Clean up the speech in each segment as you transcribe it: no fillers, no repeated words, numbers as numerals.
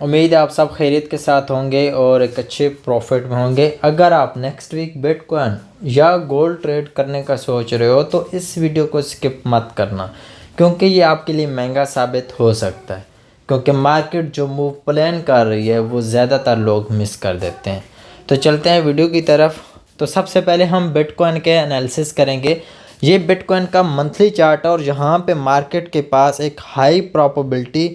उम्मीद है आप सब खैरियत के साथ होंगे और एक अच्छे प्रॉफिट में होंगे। अगर आप नेक्स्ट वीक बिटकॉइन या गोल्ड ट्रेड करने का सोच रहे हो तो इस वीडियो को स्किप मत करना, क्योंकि ये आपके लिए महंगा साबित हो सकता है। क्योंकि मार्केट जो मूव प्लान कर रही है वो ज़्यादातर लोग मिस कर देते हैं। तो चलते हैं वीडियो की तरफ। तो सबसे पहले हम बिटकॉइन के एनालिसिस करेंगे। ये बिटकॉइन का मंथली चार्ट है और यहाँ पे मार्केट के पास एक हाई प्रोबेबिलिटी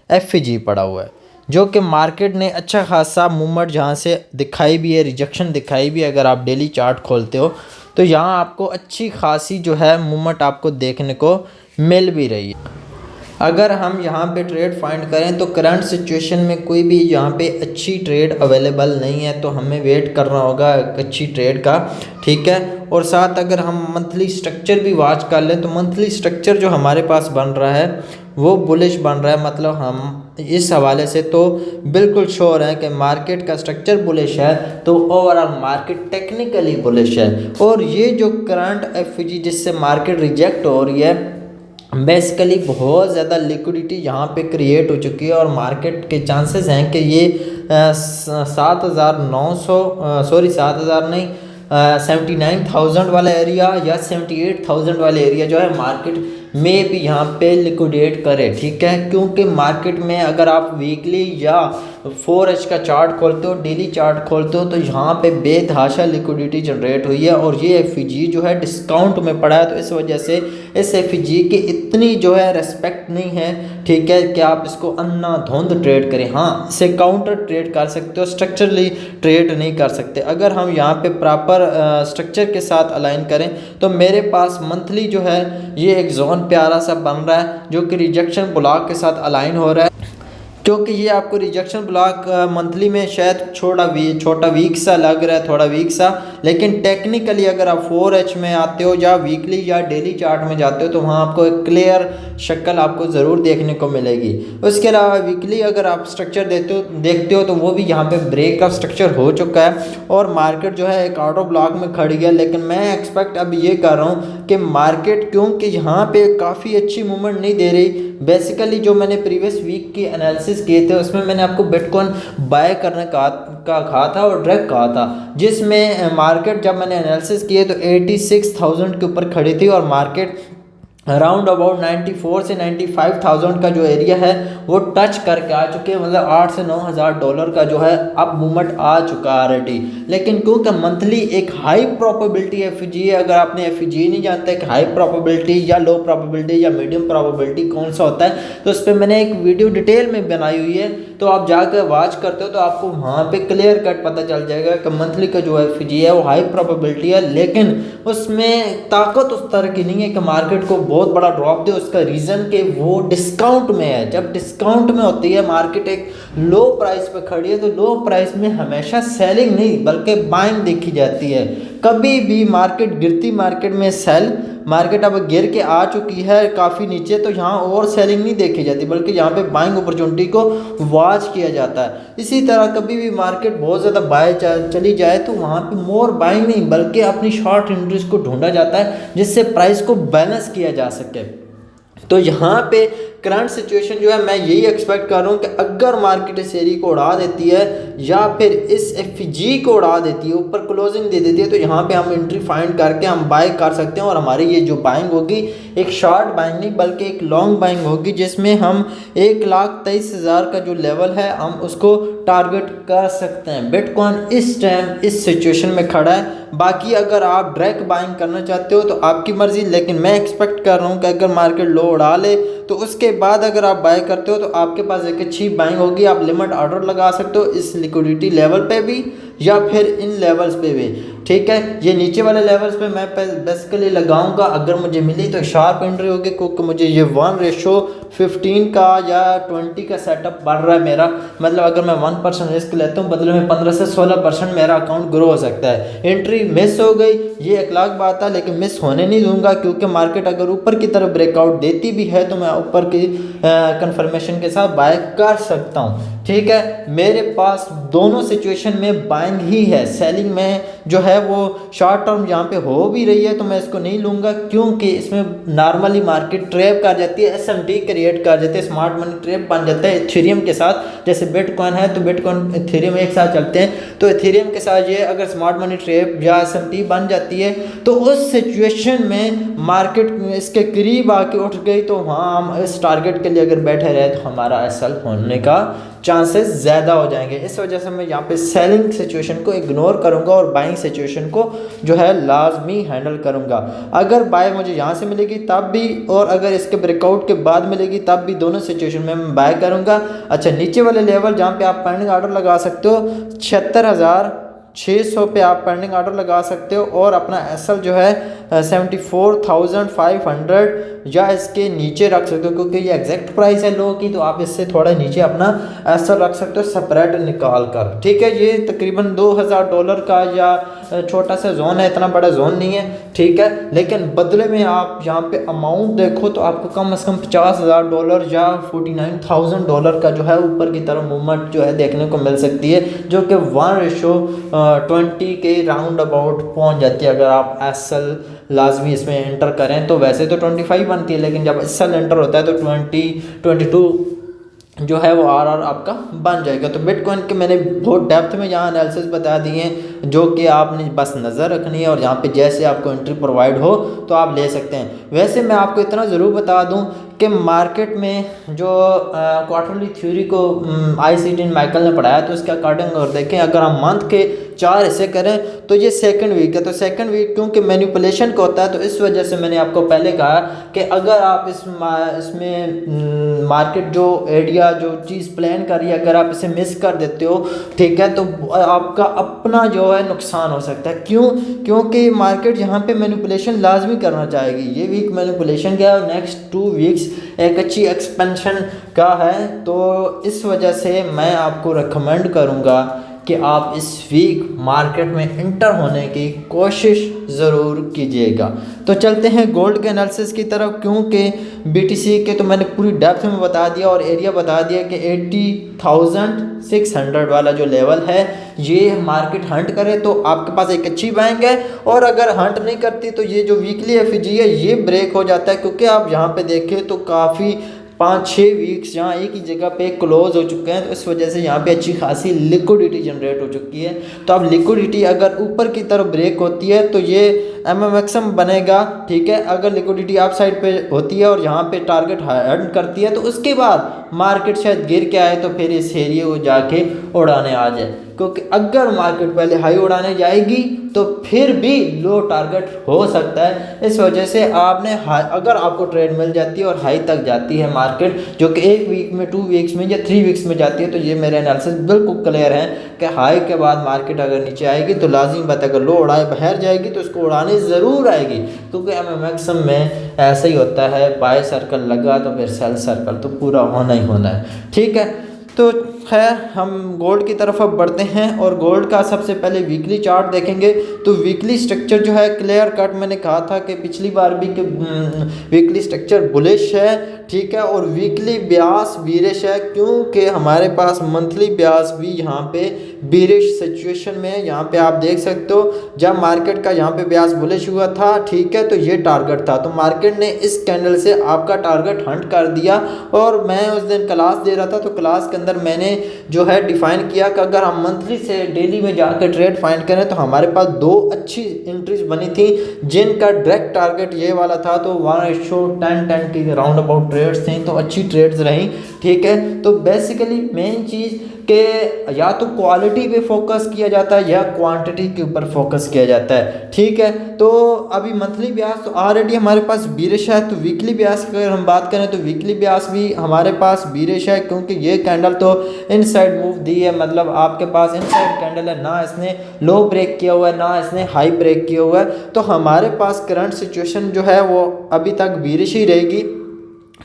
एफईजी पड़ा हुआ है, जो कि मार्केट ने अच्छा खासा मूवमेंट जहाँ से दिखाई भी है, रिजेक्शन दिखाई भी है। अगर आप डेली चार्ट खोलते हो तो यहाँ आपको अच्छी खासी जो है मूवमेंट आपको देखने को मिल भी रही है। अगर हम यहाँ पे ट्रेड फाइंड करें तो करंट सिचुएशन में कोई भी यहाँ पे अच्छी ट्रेड अवेलेबल नहीं है, तो हमें वेट करना होगा अच्छी ट्रेड का, ठीक है। और साथ अगर हम मंथली स्ट्रक्चर भी वॉच कर लें तो मंथली स्ट्रक्चर जो हमारे पास बन रहा है वो बुलिश बन रहा है। मतलब हम इस हवाले से तो बिल्कुल श्योर है कि मार्केट का स्ट्रक्चर बुलिश है, तो ओवरऑल मार्केट टेक्निकली बुलिश है। और ये जो करंट एफईजी जिससे मार्केट रिजेक्ट हो रही है, बेसिकली बहुत ज़्यादा लिक्विडिटी यहाँ पे क्रिएट हो चुकी है और मार्केट के चांसेस हैं कि ये 7,000 नहीं 79,000 वाला एरिया या 78,000 वाले एरिया जो है मार्केट में भी यहाँ पे लिक्विडेट करे, ठीक है। क्योंकि मार्केट में अगर आप वीकली या 4H का चार्ट खोलते हो, डेली चार्ट खोलते हो, तो यहाँ पे बेतहाशा लिक्विडिटी जनरेट हुई है और ये एफईजी जो है डिस्काउंट में पड़ा है। तो इस वजह से इस एफईजी की इतनी जो है रेस्पेक्ट नहीं है, ठीक है, कि आप इसको अंधाधुंध ट्रेड करें। हाँ, इसे काउंटर ट्रेड कर सकते हो, स्ट्रक्चरली ट्रेड नहीं कर सकते। अगर हम यहाँ पे प्रॉपर स्ट्रक्चर के साथ अलाइन करें तो मेरे पास मंथली जो है ये एक जोन प्यारा सा बन रहा है जो कि रिजेक्शन ब्लॉक के साथ अलाइन हो रहा है। क्योंकि ये आपको रिजेक्शन ब्लॉक मंथली में शायद छोटा वीक सा लग रहा है, थोड़ा वीक सा, लेकिन टेक्निकली अगर आप 4H में आते हो या वीकली या डेली चार्ट में जाते हो तो वहाँ आपको एक क्लियर शक्ल आपको ज़रूर देखने को मिलेगी। उसके अलावा वीकली अगर आप स्ट्रक्चर देखते हो तो वो भी यहाँ पे ब्रेक का स्ट्रक्चर हो चुका है और मार्केट जो है एक ऑटो ब्लॉक में खड़ी है। लेकिन मैं एक्सपेक्ट अब ये कर रहा हूँ कि मार्केट, क्योंकि यहाँ पे काफ़ी अच्छी मूवमेंट नहीं दे रही, बेसिकली जो मैंने प्रीवियस वीक की एनालिसिस किए थे उसमें मैंने आपको बिटकॉइन बाय करने का कहा था और डायरेक्ट कहा था, जिसमें मार्केट जब मैंने एनालिसिस किए तो 86,000 के ऊपर खड़ी थी और मार्केट अराउंड अबाउट 94 से 95,000 का जो एरिया है वो टच करके आ चुके हैं। मतलब 8 से 9,000 डॉलर का जो है अब मूवमेंट आ चुका है ऑलरेडी। लेकिन क्योंकि मंथली एक हाई प्रोबेबिलिटी एफईजी है, अगर आपने एफईजी नहीं जानते कि हाई प्रोबेबिलिटी या लो प्रोबेबिलिटी या मीडियम प्रोबेबिलिटी कौन सा होता है, तो उस पर मैंने एक वीडियो डिटेल में बनाई हुई है, तो आप जाकर वॉच करते हो तो आपको वहाँ पे क्लियर कट पता चल जाएगा कि मंथली का जो एफईजी है वो हाई प्रोबेबिलिटी है। लेकिन उसमें ताकत उस तरह की नहीं है कि मार्केट को बहुत बड़ा ड्रॉप दे। उसका रीज़न कि वो डिस्काउंट में है। जब डिस्काउंट में होती है मार्केट, एक लो प्राइस पे खड़ी है, तो लो प्राइस में हमेशा सेलिंग नहीं बल्कि बाइंग देखी जाती है। कभी भी मार्केट गिरती मार्केट में सेल, मार्केट अब गिर के आ चुकी है काफ़ी नीचे, तो यहाँ और सेलिंग नहीं देखी जाती बल्कि यहाँ पे बाइंग अपॉर्चुनिटी को वॉच किया जाता है। इसी तरह कभी भी मार्केट बहुत ज़्यादा बाय चली जाए तो वहाँ पे मोर बाइंग नहीं बल्कि अपनी शॉर्ट एंट्रीज को ढूंढा जाता है जिससे प्राइस को बैलेंस किया जा सके। तो यहाँ पे करंट सिचुएशन जो है मैं यही एक्सपेक्ट कर रहा हूँ कि अगर मार्केट इस एरिया को उड़ा देती है या फिर इस एफईजी को उड़ा देती है, ऊपर क्लोजिंग दे देती है, तो यहाँ पे हम एंट्री फाइंड करके हम बाय कर सकते हैं। और हमारी ये जो बाइंग होगी एक शॉर्ट बाइंग नहीं बल्कि एक लॉन्ग बाइंग होगी, जिसमें हम 1,23,000 का जो लेवल है हम उसको टारगेट कर सकते हैं। बिटकॉइन इस टाइम इस सिचुएशन में खड़ा है। बाकी अगर आप डायरेक्ट बाइंग करना चाहते हो तो आपकी मर्जी, लेकिन मैं एक्सपेक्ट कर रहा हूँ कि अगर मार्केट लो उड़ा ले तो उसके बाद अगर आप बाय करते हो तो आपके पास एक अच्छी बाइंग होगी। आप लिमिट ऑर्डर लगा सकते हो इस लिक्विडिटी लेवल पे भी या फिर इन लेवल्स पे भी, ठीक है। ये नीचे वाले लेवल्स पे मैं बेसिकली लगाऊंगा, अगर मुझे मिली तो शार्प एंट्री होगी, क्योंकि मुझे ये 1:15 का या 20 का सेटअप बढ़ रहा है मेरा। मतलब अगर मैं 1% रिस्क लेता हूँ बदले में 15 से 16% मेरा अकाउंट ग्रो हो सकता है। एंट्री मिस हो गई ये एक लाख बात है, लेकिन मिस होने नहीं दूंगा, क्योंकि मार्केट अगर ऊपर की तरफ ब्रेकआउट देती भी है तो मैं ऊपर की कंफर्मेशन के साथ बाय कर सकता हूँ, ठीक है। मेरे पास दोनों सिचुएशन में बाइंग ही है। सेलिंग में जो है है वो शॉर्ट टर्म यहाँ पे हो भी रही है तो मैं इसको नहीं लूँगा, क्योंकि इसमें नॉर्मली मार्केट ट्रैप कर जाती है, एसएमटी क्रिएट कर जाती है, स्मार्ट मनी ट्रैप बन जाता है इथेरियम के साथ। जैसे बिटकॉइन है तो बिटकॉइन इथेरियम एक साथ चलते हैं, तो इथेरियम के साथ ये अगर स्मार्ट मनी ट्रैप या एसएमटी बन जाती है तो उस सिचुएशन में मार्केट इसके करीब आके उठ गई तो वहाँ हम इस टारगेट के लिए अगर बैठे रहे तो हमारा एसएल होने का चांसेस ज़्यादा हो जाएंगे। इस वजह से मैं यहाँ पे सेलिंग सिचुएशन को इग्नोर करूँगा और बाइंग सिचुएशन को जो है लाजमी हैंडल करूँगा। अगर बाय मुझे यहाँ से मिलेगी तब भी, और अगर इसके ब्रेकआउट के बाद मिलेगी तब भी, दोनों सिचुएशन में मैं बाय करूँगा। अच्छा, नीचे वाले लेवल जहाँ पे आप पेंडिंग ऑर्डर लगा सकते हो 76,600 पे आप पेंडिंग ऑर्डर लगा सकते हो, और अपना एसएल जो है 74,500 या इसके नीचे रख सकते हो, क्योंकि ये एग्जैक्ट प्राइस है लो की, तो आप इससे थोड़ा नीचे अपना एसएल रख सकते हो स्प्रेड निकाल कर। ठीक है, ये तकरीबन $2,000 का या छोटा सा जोन है, इतना बड़ा जोन नहीं है। ठीक है, लेकिन बदले में आप यहाँ पे अमाउंट देखो तो आपको कम से कम $50,000 या $49,000 का जो है ऊपर की तरफ मूवमेंट जो है देखने को मिल सकती है, जो कि 1:20 के राउंड अबाउट पहुँच जाती है अगर आप एसएल लाजमी इसमें एंटर करें। तो वैसे तो 25 बनती है, लेकिन जब एसएल एंटर होता है तो 22 जो है वो आरआर आपका बन जाएगा। तो बिटकॉइन के मैंने बहुत डेप्थ में यहाँ एनालिसिस बता दिए हैं, जो कि आपने बस नज़र रखनी है, और यहाँ पे जैसे आपको एंट्री प्रोवाइड हो तो आप ले सकते हैं। वैसे मैं आपको इतना ज़रूर बता दूं कि मार्केट में जो क्वार्टरली थ्योरी को आईसीटी माइकल ने पढ़ाया, तो इसके अकॉर्डिंग अगर देखें, अगर हम मंथ के 4 हिस्से करें तो ये सेकंड वीक है। तो सेकंड वीक क्योंकि मैनिपुलेशन का होता है, तो इस वजह से मैंने आपको पहले कहा कि अगर आप इसमें मार्केट जो एरिया जो चीज़ प्लान कर रही है, अगर आप इसे मिस कर देते हो, ठीक है, तो आपका अपना जो है नुकसान हो सकता है। क्यों? क्योंकि मार्केट यहाँ पे मैनिपुलेशन लाजमी करना चाहेगी। ये वीक मैनिपुलेशन का है और नेक्स्ट 2 वीक्स एक अच्छी एक्सपेंशन का है, तो इस वजह से मैं आपको रिकमेंड करूँगा कि आप इस वीक मार्केट में इंटर होने की कोशिश ज़रूर कीजिएगा। तो चलते हैं गोल्ड के एनालिसिस की तरफ, क्योंकि बीटीसी के तो मैंने पूरी डेप्थ में बता दिया और एरिया बता दिया कि 80,600 वाला जो लेवल है ये मार्केट हंट करे तो आपके पास एक अच्छी बाइंग है, और अगर हंट नहीं करती तो ये जो वीकली एफजी है ये ब्रेक हो जाता है, क्योंकि आप यहाँ पे देखें तो काफ़ी 5-6 वीक्स यहाँ एक ही जगह पे क्लोज हो चुके हैं, तो इस वजह से यहाँ पे अच्छी खासी लिक्विडिटी जनरेट हो चुकी है। तो अब लिक्विडिटी अगर ऊपर की तरफ ब्रेक होती है तो ये MMXM बनेगा। ठीक है, अगर लिक्विडिटी आप साइड पे होती है और यहाँ पे टारगेट हंट करती है तो उसके बाद मार्केट शायद गिर के आए तो फिर इस एरिया को जाके उड़ाने आ जाए, क्योंकि अगर मार्केट पहले हाई उड़ाने जाएगी तो फिर भी लो टारगेट हो सकता है। इस वजह से आपने अगर आपको ट्रेड मिल जाती है और हाई तक जाती है मार्केट, जो कि 1 वीक में, 2 वीक्स में या 3 वीक्स में जाती है, तो ये मेरे एनालिसिस बिल्कुल क्लियर है कि हाई के बाद मार्केट अगर नीचे आएगी तो लाजिम बात है, अगर लो उड़ाए बाहर जाएगी तो इसको उड़ाने ज़रूर आएगी, क्योंकि MMXM में ऐसा ही होता है, बाय सर्कल लगा तो फिर सेल सर्कल तो पूरा होना ही होना है। ठीक है, तो खैर हम गोल्ड की तरफ अब बढ़ते हैं, और गोल्ड का सबसे पहले वीकली चार्ट देखेंगे। तो वीकली स्ट्रक्चर जो है क्लियर कट, मैंने कहा था कि पिछली बार भी कि वीकली स्ट्रक्चर बुलिश है। ठीक है, और वीकली ब्यास बीरिश है, क्योंकि हमारे पास मंथली ब्यास भी यहाँ पे बीरिश सिचुएशन में है। यहाँ पे आप देख सकते हो जब मार्केट का यहाँ पे ब्यास बुलिश हुआ था, ठीक है, तो ये टारगेट था, तो मार्केट ने इस कैंडल से आपका टारगेट हंट कर दिया। और मैं उस दिन क्लास दे रहा था, तो क्लास के अंदर मैंने जो है डिफाइन किया कि अगर हम मंथली से डेली में जाकर ट्रेड फाइंड करें तो हमारे पास 2 अच्छी एंट्रीज बनी थी, जिनका डायरेक्ट टारगेट ये वाला था। तो 1:10 की राउंड अबाउट ट्रेड्स थी, तो अच्छी ट्रेड्स रहीं। ठीक है, तो बेसिकली मेन चीज़ कि या तो क्वालिटी पे फोकस किया जाता है या क्वांटिटी के ऊपर फोकस किया जाता है। ठीक है, तो अभी मंथली ब्यास तो ऑलरेडी हमारे पास बीरिश है, तो वीकली ब्यास की अगर हम बात करें तो वीकली ब्यास भी हमारे पास बीरिश है, क्योंकि ये कैंडल तो इनसाइड मूव दी है, मतलब आपके पास इनसाइड कैंडल है, ना इसने लो ब्रेक किया हुआ है ना इसने हाई ब्रेक किया हुआ है, तो हमारे पास करंट सिचुएशन जो है वो अभी तक बीरिश ही रहेगी।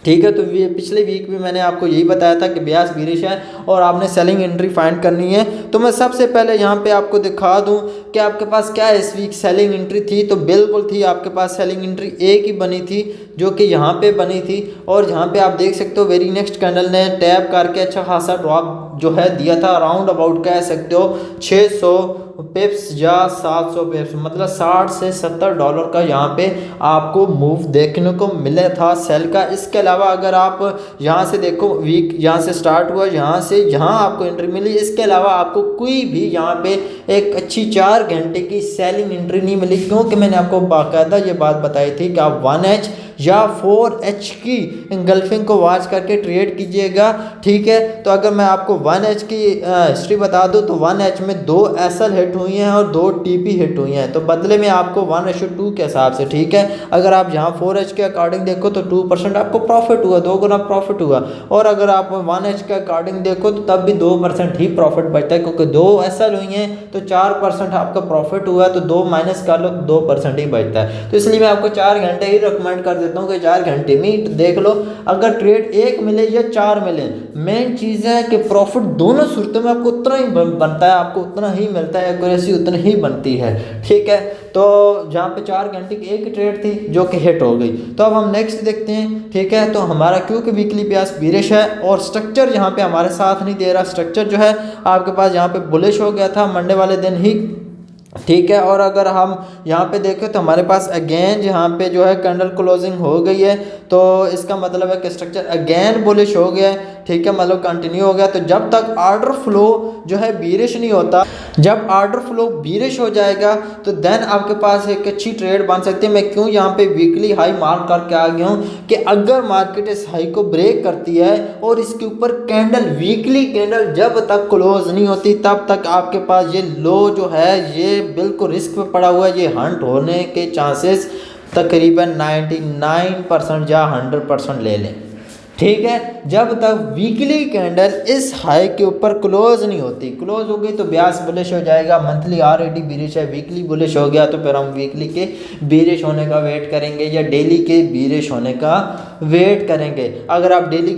ठीक है, तो पिछले वीक में मैंने आपको यही बताया था कि ब्यास बीरिश है और आपने सेलिंग एंट्री फाइंड करनी है। तो मैं सबसे पहले यहाँ पे आपको दिखा दूँ कि आपके पास क्या इस वीक सेलिंग एंट्री थी, तो बिल्कुल थी, आपके पास सेलिंग एंट्री एक ही बनी थी जो कि यहाँ पे बनी थी, और यहाँ पे आप देख सकते हो वेरी नेक्स्ट कैंडल ने टैप करके अच्छा खासा ड्रॉप जो है दिया था, अराउंड अबाउट कह सकते हो 600 पिप्स या 700 पिप्स, मतलब 60 से $70 का यहाँ पे आपको मूव देखने को मिला था सेल का। इसके अलावा अगर आप यहाँ से देखो वीक यहाँ से स्टार्ट हुआ, यहाँ से यहाँ आपको एंट्री मिली, इसके अलावा आपको कोई भी यहाँ पे एक अच्छी 4 घंटे की सेलिंग एंट्री नहीं मिली, क्योंकि मैंने आपको बाकायदा ये बात बताई थी कि आप 1H या 4H की इंगल्फिंग को वॉच करके ट्रेड कीजिएगा, ठीक है। तो अगर मैं आपको 1H की हिस्ट्री बता दूं तो 1H में 2 SL हिट हुई हैं और 2 TP हिट हुई हैं, तो बदले में आपको 1:2 के हिसाब से, ठीक है। अगर आप यहाँ 4H के अकॉर्डिंग देखो तो 2% आपको प्रॉफिट हुआ, 2 गुना प्रॉफिट हुआ, और अगर आप 1H के अकॉर्डिंग देखो तो तब भी 2% ही प्रॉफिट बचता है, क्योंकि 2 SL हुई हैं तो 4% आपका प्रॉफिट हुआ, तो 2 माइनस कर लो 2% ही बचता है। तो इसलिए मैं आपको 4 घंटे ही रिकमेंड कर देता हूँ कि 4 घंटे में देख लो, अगर ट्रेड 1 मिले या 4 मिले, मेन चीज़ है कि प्रॉफिट दोनों सूरतों में आपको उतना ही बनता है, आपको उतना ही मिलता है, एक्यूरेसी उतनी ही बनती है, ठीक है। तो जहाँ पे 4 घंटे की एक ट्रेड थी जो कि हिट हो गई। तो अब हम नेक्स्ट देखते हैं, ठीक है। तो हमारा क्योंकि वीकली प्यास बीरिश है और स्ट्रक्चर यहाँ पे हमारे साथ नहीं दे रहा, स्ट्रक्चर जो है आपके पास यहाँ पे बुलिश हो गया था मंडे वाले दिन ही, ठीक है। और अगर हम यहाँ पे देखें तो हमारे पास अगेन यहाँ पे जो है कैंडल क्लोजिंग हो गई है, तो इसका मतलब है कि स्ट्रक्चर अगेन बुलिश हो गया है, ठीक है, मतलब कंटिन्यू हो गया। तो जब तक ऑर्डर फ्लो जो है बीरिश नहीं होता, जब ऑर्डर फ्लो बीरिश हो जाएगा तो देन आपके पास एक अच्छी ट्रेड बन सकती है। मैं क्यों यहाँ पे वीकली हाई मार्क करके आ गया हूँ कि अगर मार्केट इस हाई को ब्रेक करती है और इसके ऊपर कैंडल वीकली कैंडल जब तक क्लोज नहीं होती तब तक आपके पास ये लो जो है ये बिल्कुल रिस्क पे पड़ा हुआ है, ये हंट होने के चांसेस तकरीबन 99% या 100% ले लें, ठीक है। जब तक वीकली कैंडल इस हाई के ऊपर क्लोज नहीं होती, क्लोज हो गई तो ब्यास बुलिश हो जाएगा, मंथली ऑलरेडी बीरिश है, वीकली बुलिश हो गया तो फिर हम वीकली के बीरिश होने का वेट करेंगे या डेली के बीरिश होने का वेट करेंगे। अगर आप डेली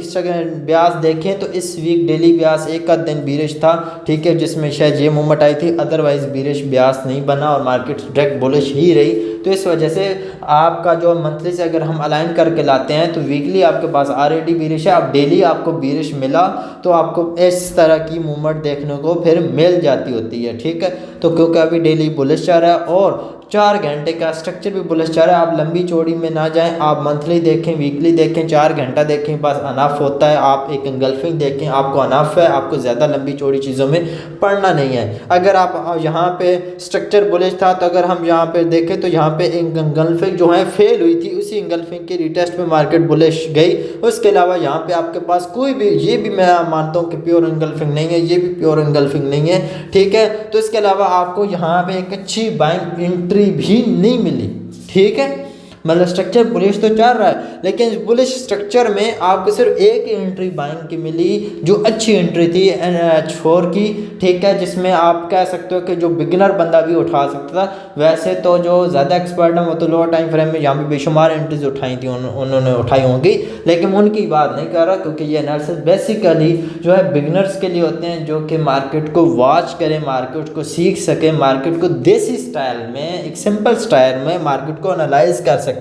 ब्यास देखें तो इस वीक डेली ब्यास एक आध दिन बीरिश था, ठीक है, जिसमें शायद ये मूवमेंट आई थी, अदरवाइज बीरिश ब्यास नहीं बना और मार्केट डायरेक्ट बुलिश ही रही। तो इस वजह से आपका जो मंथली से अगर हम अलाइन करके लाते हैं तो वीकली आपके पास ऑलरेडी बीरिश है, अब डेली आपको बीरिश मिला तो आपको इस तरह की मूवमेंट देखने को फिर मिल जाती होती है, ठीक है। तो क्योंकि अभी डेली बुलिश चल रहा है और 4 घंटे का स्ट्रक्चर भी बुलिश चल रहा है, आप लंबी चौड़ी में ना जाएं, आप मंथली देखें, वीकली देखें, 4 घंटा देखें, बस अनफ होता है। आप एक इंगल्फिंग देखें, आपको अनफ है, आपको ज़्यादा लंबी चौड़ी चीज़ों में पढ़ना नहीं है। अगर आप यहाँ पे स्ट्रक्चर बुलिश था तो अगर हम यहाँ पे देखें तो यहाँ पे इंगल्फिंग जो है फेल हुई थी, उसी इंगल्फिंग के रिटेस्ट में मार्केट बुलिश गई। उसके अलावा यहाँ पे आपके पास कोई भी, ये भी मैं मानता हूँ कि प्योर इंगल्फिंग नहीं है, ये भी प्योर इंगल्फिंग नहीं है, ठीक है। तो इसके अलावा आपको यहाँ पे एक अच्छी बाइंग एंट्री भी नहीं मिली, ठीक है। मतलब स्ट्रक्चर बुलिश तो चल रहा है लेकिन बुलिश स्ट्रक्चर में आपको सिर्फ एक एंट्री बाइंग की मिली जो अच्छी एंट्री थी NH4 की, ठीक है, जिसमें आप कह सकते हो कि जो बिगिनर बंदा भी उठा सकता था। वैसे तो जो ज़्यादा एक्सपर्ट हैं वो तो लोअर टाइम फ्रेम में यहाँ पे बेशुमार एंट्रीज उठाई थी, उन्होंने उठाई होंगी, लेकिन उनकी बात नहीं कर रहा, क्योंकि ये एनालिसिस बेसिकली जो है बिगिनर्स के लिए होते हैं जो कि मार्केट को वॉच करें, मार्केट को सीख सके, मार्केट को देसी स्टाइल में, एक सिंपल स्टाइल में मार्केट को एनालाइज कर सके,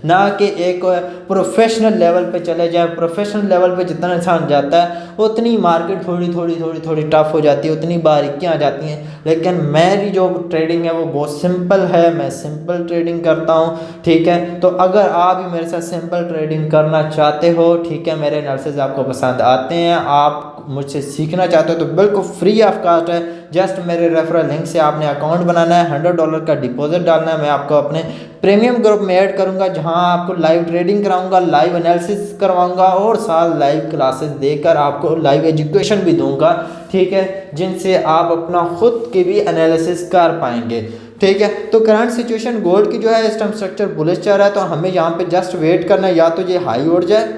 ना कि एक प्रोफेशनल लेवल पे चले जाए। प्रोफेशनल लेवल पे जितना इंसान जाता है उतनी मार्केट थोड़ी टफ हो जाती है, उतनी बारीकियां आ जाती हैं। लेकिन मेरी जो ट्रेडिंग है वो बहुत सिंपल है, मैं सिंपल ट्रेडिंग करता हूँ, ठीक है। तो अगर आप भी मेरे साथ सिंपल ट्रेडिंग करना चाहते हो, ठीक है, मेरे एनालिसिस आपको पसंद आते हैं, आप मुझसे सीखना चाहते हो तो बिल्कुल फ्री ऑफ कॉस्ट है। जस्ट मेरे रेफरल लिंक से आपने अकाउंट बनाना है, $100 का डिपॉजिट डालना है, मैं आपको अपने प्रीमियम ग्रुप में ऐड करूंगा जहां आपको लाइव ट्रेडिंग कराऊंगा, लाइव एनालिसिस करवाऊंगा और साथ लाइव क्लासेस देकर आपको लाइव एजुकेशन भी दूंगा, ठीक है, जिनसे आप अपना खुद की भी एनालिसिस कर पाएंगे, ठीक है। तो करंट सिचुएशन गोल्ड की जो है इस टाइम स्ट्रक्चर बुलिश चल रहा है, तो हमें यहाँ पे जस्ट वेट करना है, या तो ये हाई उड़ जाए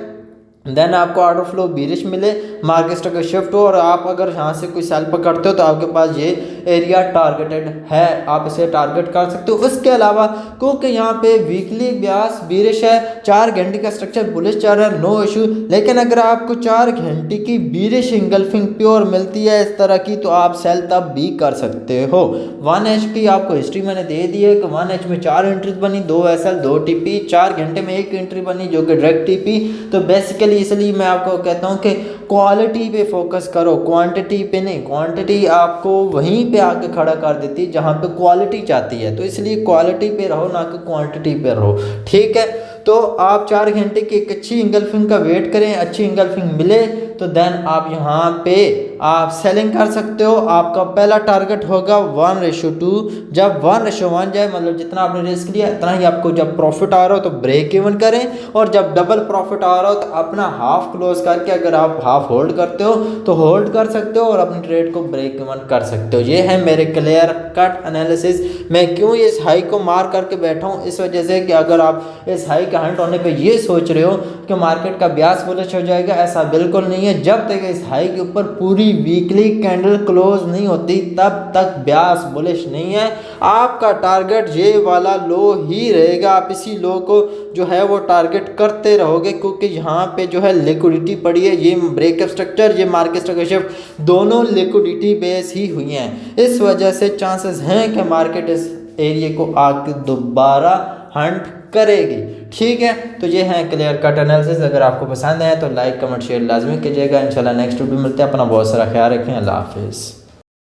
देन आपको ऑर्डर फ्लो बीरिश मिले, मार्केट स्ट्रक्चर शिफ्ट हो और आप अगर यहाँ से कोई सेल पकड़ते हो तो आपके पास ये एरिया टारगेटेड है, आप इसे टारगेट कर सकते हो। उसके अलावा क्योंकि यहाँ पे वीकली ब्यास बीरिश है, 4 घंटे का स्ट्रक्चर बुलिश चल रहा है, नो इशू। लेकिन अगर आपको 4 घंटे की बीरिश इंगल्फिंग प्योर मिलती है इस तरह की, तो आप सेल तब भी कर सकते हो। 1H की आपको हिस्ट्री मैंने दे दी है कि 1H में 4 एंट्रीज बनी, 2 SL 2 TP, 4 घंटे में 1 एंट्री बनी जो कि डायरेक्ट TP। तो बेसिकली इसलिए मैं आपको कहता हूँ कि क्वालिटी पे फोकस करो, क्वांटिटी पे नहीं। क्वांटिटी आपको वहीं पे आके खड़ा कर देती है जहाँ पे क्वालिटी चाहती है, तो इसलिए क्वालिटी पे रहो ना कि क्वांटिटी पे रहो, ठीक है। तो आप 4 घंटे की एक अच्छी इंगल्फिंग का वेट करें, अच्छी इंगल्फिंग मिले तो देन आप यहाँ पे आप सेलिंग कर सकते हो। आपका पहला टारगेट होगा 1:2। जब 1:1 जाए, मतलब जितना आपने रिस्क लिया इतना ही आपको जब प्रॉफिट आ रहा हो तो ब्रेक इवन करें, और जब डबल प्रॉफिट आ रहा हो तो अपना हाफ क्लोज करके, अगर आप हाफ होल्ड करते हो तो होल्ड कर सकते हो और अपनी ट्रेड को ब्रेक इवन कर सकते हो। ये है मेरे क्लियर कट एनालिसिस। मैं क्यों इस हाई को मार करके बैठा हूँ, इस वजह से कि अगर आप इस हाई का हंट होने पे ये सोच रहे हो कि मार्केट का ब्यास बुलिश हो जाएगा, ऐसा बिल्कुल नहीं है। जब तक इस हाई के ऊपर पूरी वीकली कैंडल क्लोज नहीं होती तब तक ब्यास बुलिश नहीं है। आपका टारगेट ये वाला लो ही रहेगा, आप इसी लो को जो है वो टारगेट करते रहोगे, क्योंकि यहाँ पे जो है लिक्विडिटी पड़ी है। ये ब्रेकअप स्ट्रक्चर, ये मार्केट स्ट्रक्चर शिफ्ट दोनों लिक्विडिटी बेस ही हुई हैं। इस वजह से चांसेस हैं कि मार्केट इस एरिया को आके दोबारा हंट करेगी, ठीक है। तो ये है क्लियर कट एनालिसिस। अगर आपको पसंद आए तो लाइक कमेंट शेयर लाजमी कीजिएगा। इंशाल्लाह नेक्स्ट वीडियो मिलते हैं। अपना बहुत सारा ख्याल रखें। अल्लाह हाफिज़।